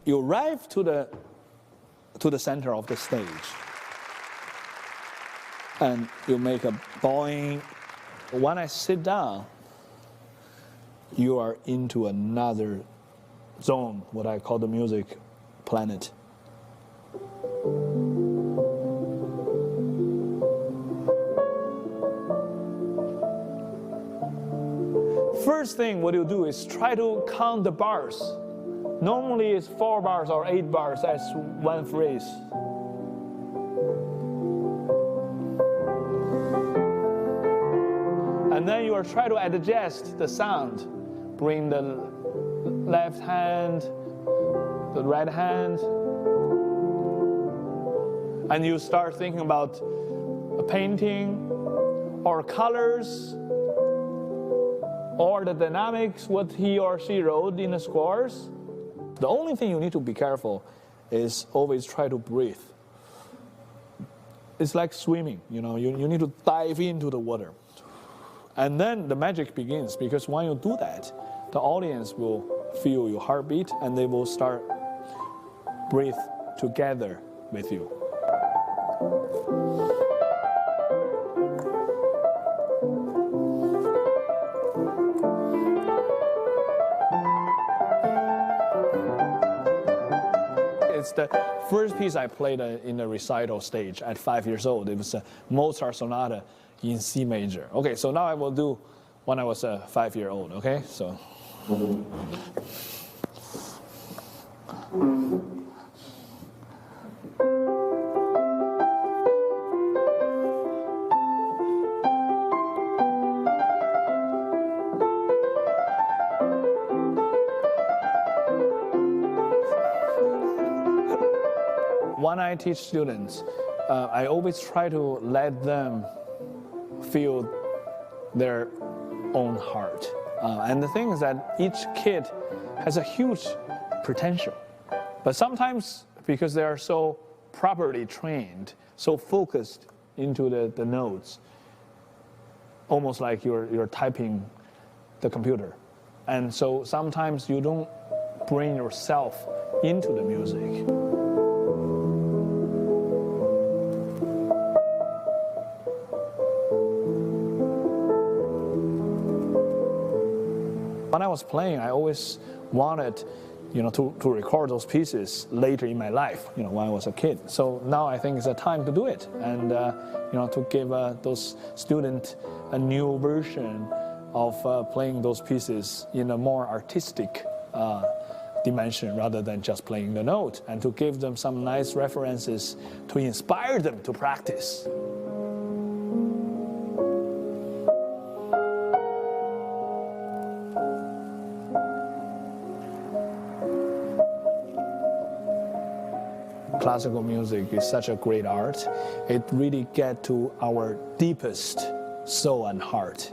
you arrive to the center of the stage, and you make a bowing. When I sit down, you are into another zone, what I call the music planet. First thing what you do is try to count the bars. Normally it's 4 bars or 8 bars as one phrase. And then you are trying to adjust the sound. Bring the left hand, the right hand. And you start thinking about a painting or colors or the dynamics, what he or she wrote in the scores. The only thing you need to be careful is always try to breathe. It's like swimming, you know, you need to dive into the water. And then the magic begins, because when you do that, the audience will feel your heartbeat and they will start breathe together with you. It's the first piece I played in the recital stage at 5 years old. It was a Mozart sonata in C major. Okay, so now I will do when I was a 5-year-old, okay? So. When I teach students, I always try to let them feel their own heart. And the thing is that each kid has a huge potential. But sometimes, because they are so properly trained, so focused into the notes, almost like you're typing the computer. And so sometimes you don't bring yourself into the music. When I was playing, I always wanted, you know, to record those pieces later in my life, you know, when I was a kid. So now I think it's a time to do it, and you know, to give those students a new version of playing those pieces in a more artistic dimension rather than just playing the note, and to give them some nice references to inspire them to practice. Classical music is such a great art. It really gets to our deepest soul and heart.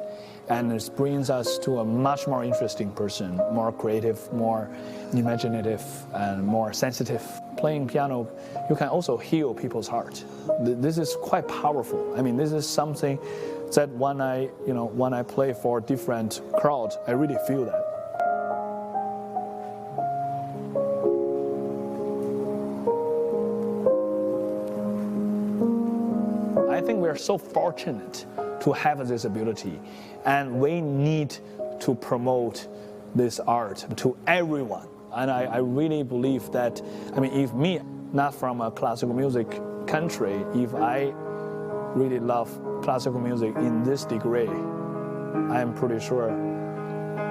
And it brings us to a much more interesting person, more creative, more imaginative, and more sensitive. Playing piano, you can also heal people's heart. This is quite powerful. I mean, this is something that when I play for different crowds, I really feel that. I think we are so fortunate to have this ability, and we need to promote this art to everyone. And I really believe that, I mean, if me, not from a classical music country, if I really love classical music in this degree, I am pretty sure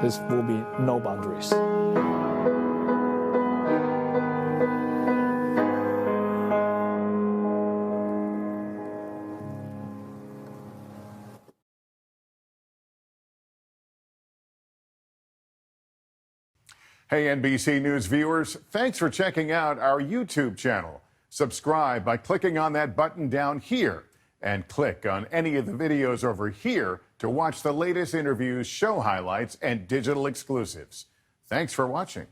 this will be no boundaries. Hey, NBC News viewers, thanks for checking out our YouTube channel. Subscribe by clicking on that button down here, and click on any of the videos over here to watch the latest interviews, show highlights, and digital exclusives. Thanks for watching.